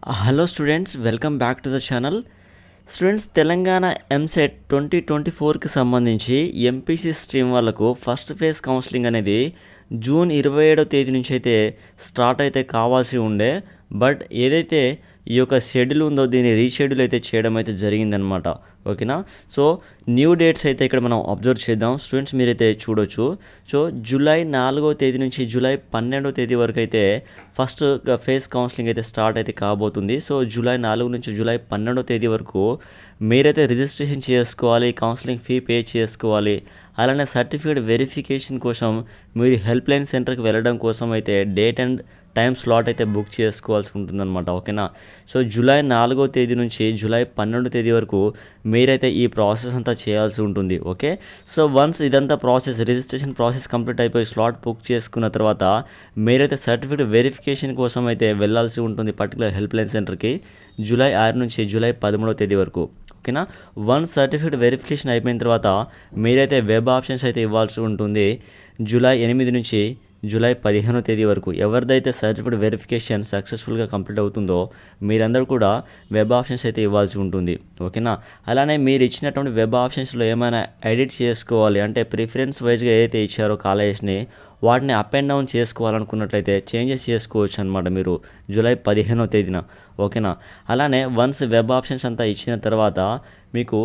Hello students, welcome back to the channel. Students, Telangana EAMCET 2024కి సంబంధించి MPC stream వాళ్ళకు first phase counselling అనేది June 27వ తేదీ నుంచి అయితే స్టార్ట్ అయితే కావాల్సి ఉండే. బట్ ఏదైతే ఈ యొక్క షెడ్యూల్ ఉందో దీన్ని రీషెడ్యూల్ అయితే చేయడం అయితే జరిగిందనమాట. ఓకేనా. సో న్యూ డేట్స్ అయితే ఇక్కడ మనం అబ్జర్వ్ చేద్దాం. స్టూడెంట్స్ మీరైతే చూడొచ్చు. సో జూలై 4వ తేదీ నుంచి జూలై 12వ తేదీ వరకు అయితే ఫస్ట్ ఫేజ్ కౌన్సిలింగ్ అయితే స్టార్ట్ అయితే కాబోతుంది. సో జూలై 4 నుంచి జూలై 12వ తేదీ వరకు మీరైతే రిజిస్ట్రేషన్ చేసుకోవాలి, కౌన్సిలింగ్ ఫీ పే చేసుకోవాలి. అలానే సర్టిఫికేట్ వెరిఫికేషన్ కోసం మీరు హెల్ప్ లైన్ సెంటర్కి వెళ్ళడం కోసం అయితే డేట్ అండ్ టైం స్లాట్ అయితే బుక్ చేసుకోవాల్సి ఉంటుందన్నమాట. ఓకేనా. సో జూలై 4వ తేదీ నుంచి జూలై 12వ తేదీ వరకు మీరైతే ఈ ప్రాసెస్ అంతా చేయాల్సి ఉంటుంది. ఓకే. సో వన్స్ ఇదంతా ప్రాసెస్ రిజిస్ట్రేషన్ ప్రాసెస్ కంప్లీట్ అయిపోయి స్లాట్ బుక్ చేసుకున్న తర్వాత మీరైతే సర్టిఫికేట్ వెరిఫికేషన్ కోసం అయితే వెళ్ళాల్సి ఉంటుంది పర్టికులర్ హెల్ప్ లైన్ సెంటర్కి జూలై 6 నుంచి జూలై 13వ తేదీ వరకు. ఓకేనా. వన్ సర్టిఫికేట్ వెరిఫికేషన్ అయిపోయిన తర్వాత మీరైతే వెబ్ ఆప్షన్స్ అయితే ఇవ్వాల్సి ఉంటుంది జూలై 8 నుంచి జూలై 15వ తేదీ వరకు. ఎవరిదైతే సర్టిఫికేట్ వెరిఫికేషన్ సక్సెస్ఫుల్గా కంప్లీట్ అవుతుందో మీరందరూ కూడా వెబ్ ఆప్షన్స్ అయితే ఇవ్వాల్సి ఉంటుంది. ఓకేనా. అలానే మీరు ఇచ్చినటువంటి వెబ్ ఆప్షన్స్లో ఏమైనా ఎడిట్ చేసుకోవాలి అంటే ప్రిఫరెన్స్ వైజ్గా ఏదైతే ఇచ్చారో కాలేజ్ని వాటిని అప్ అండ్ డౌన్ చేసుకోవాలనుకున్నట్లయితే చేంజెస్ చేసుకోవచ్చు అనమాట మీరు జూలై 15వ తేదీన. ఓకేనా. అలానే వన్స్ వెబ్ ఆప్షన్స్ అంతా ఇచ్చిన తర్వాత మీకు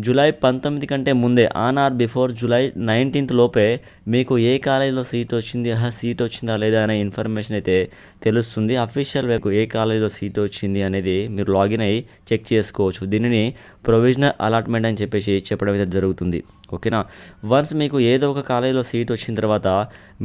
జూలై 19 కంటే ముందే on are before July 19th లోపే మీకు ఏ కాలేజీలో సీట్ వచ్చింది, సీట్ వచ్చిందా లేదా అనే ఇన్ఫర్మేషన్ అయితే తెలుస్తుంది. అఫీషియల్ వెబ్ ఏ కాలేజీలో సీట్ వచ్చింది అనేది మీరు లాగిన్ అయ్యి చెక్ చేసుకోవచ్చు. దీనిని ప్రొవిజనల్ అలాట్మెంట్ అని చెప్పడం అయితే జరుగుతుంది. ఓకేనా. వన్స్ మీకు ఏదో ఒక కాలేజీలో సీట్ వచ్చిన తర్వాత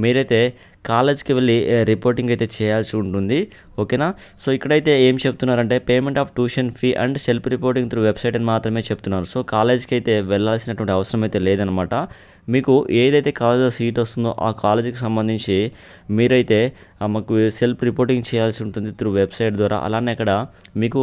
మీరైతే కాలేజ్కి వెళ్ళి రిపోర్టింగ్ అయితే చేయాల్సి ఉంటుంది. ఓకేనా. సో ఇక్కడైతే ఏం చెప్తున్నారంటే payment of tuition fee and self reporting through website అని మాత్రమే చెప్తున్నారు. సో కాలేజ్కి అయితే వెళ్ళాల్సినటువంటి అవసరం అయితే లేదనమాట. మీకు ఏదైతే కాలేజీలో సీట్ వస్తుందో ఆ కాలేజీకి సంబంధించి మీరైతే మాకు సెల్ఫ్ రిపోర్టింగ్ చేయాల్సి ఉంటుంది త్రూ వెబ్సైట్ ద్వారా. అలానే అక్కడ మీకు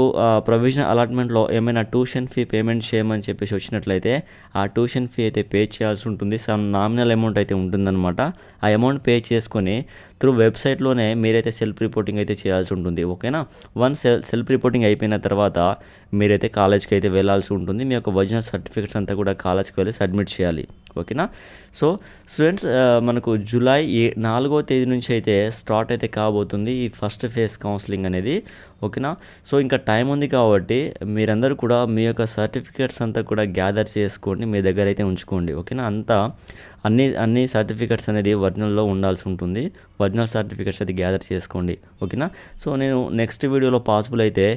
ప్రొవిజనల్ అలాట్మెంట్లో ఏమైనా ట్యూషన్ ఫీ పేమెంట్ చేయమని వచ్చినట్లయితే ఆ ట్యూషన్ ఫీ అయితే పే చేయాల్సి ఉంటుంది. సమ్ నామినల్ అమౌంట్ అయితే ఉంటుందన్నమాట. ఆ అమౌంట్ పే చేసుకొని త్రూ వెబ్సైట్లోనే మీరైతే సెల్ఫ్ రిపోర్టింగ్ అయితే చేయాల్సి ఉంటుంది. ఓకేనా. వన్స్ సెల్ఫ్ రిపోర్టింగ్ అయిపోయిన తర్వాత మీరైతే కాలేజ్కి అయితే వెళ్ళాల్సి ఉంటుంది. మీ యొక్క ఒరిజినల్ సర్టిఫికేట్స్ అంతా కూడా కాలేజ్కి వెళ్ళి సబ్మిట్ చేయాలి. ఓకేనా. సో స్టూడెంట్స్, మనకు జూలై 4వ తేదీ నుంచి అయితే స్టార్ట్ అయితే కాబోతుంది ఈ ఫస్ట్ ఫేజ్ కౌన్సిలింగ్ అనేది. ఓకేనా. సో ఇంకా టైం ఉంది కాబట్టి మీరందరూ కూడా మీ యొక్క సర్టిఫికేట్స్ అంతా కూడా గ్యాదర్ చేసుకోండి, మీ దగ్గర అయితే ఉంచుకోండి. ఓకేనా. అంతా అన్ని సర్టిఫికేట్స్ అనేది ఒరిజినల్లో ఉండాల్సి ఉంటుంది. ఒరిజినల్ సర్టిఫికేట్స్ అయితే గ్యాదర్ చేసుకోండి. ఓకేనా. సో నేను నెక్స్ట్ వీడియోలో పాసిబుల్ అయితే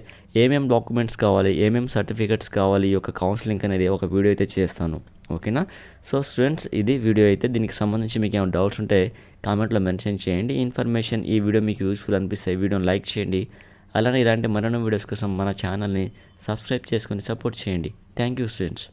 ఏమేం డాక్యుమెంట్స్ కావాలి, ఏమేం సర్టిఫికేట్స్ కావాలి ఈ యొక్క కౌన్సిలింగ్ అనేది ఒక వీడియో అయితే చేస్తాను. ఓకేనా. సో స్టూడెంట్స్, ఇది వీడియో అయితే. దీనికి సంబంధించి మీకు ఏమైనా డౌట్స్ ఉంటే కామెంట్లో మెన్షన్ చేయండి. ఈ వీడియో మీకు యూజ్ఫుల్ అనిపిస్తే ఈ వీడియోని లైక్ చేయండి. అలానే ఇలాంటి మరిన్ని వీడియోస్ కోసం మన ఛానల్ని సబ్స్క్రైబ్ చేసుకొని సపోర్ట్ చేయండి. Thank you students.